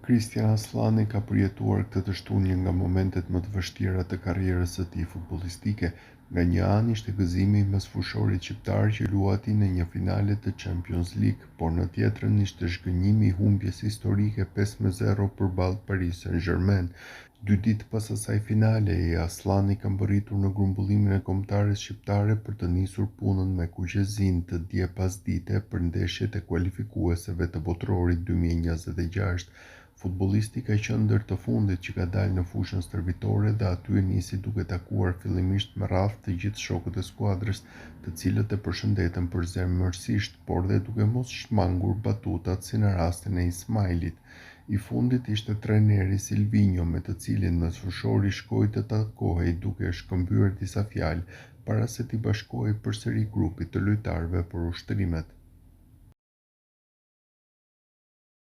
Christian Aslani ka përjetuar këtë të shtunë një nga momentet më të vështira të karrierës së tij futbollistike. Nga një anë ishte gëzimi mes fushorit shqiptar që luati në një finale të Champions League, por në tjetrën ishte zhgënjimi i humbjes historike 5-0 përballë Paris Saint-Germain. 2 ditë pas asaj finale, Aslani ka mbërritur në grumbullimin e kombëtares shqiptare për të nisur punën me kuqezinë të dje pas dite për ndeshjet e kualifikueseve të Botrorit 2026. Futbollisti ka qenë ndër të fundit që ka dalë në fushën stërvitore dhe aty nisi duke takuar fillimisht me radhë të gjithë shokët e skuadrës, të cilët e përshëndetën përzemërsisht, por dhe duke mos shmangur batutat si në rastin e Ismailit. I fundit ishte trajneri Silvinho, me të cilin mesfushori shkoi të takohej duke shkëmbyer disa fjalë para se t'i bashkohej përsëri grupit të lojtarëve për ushtrimet.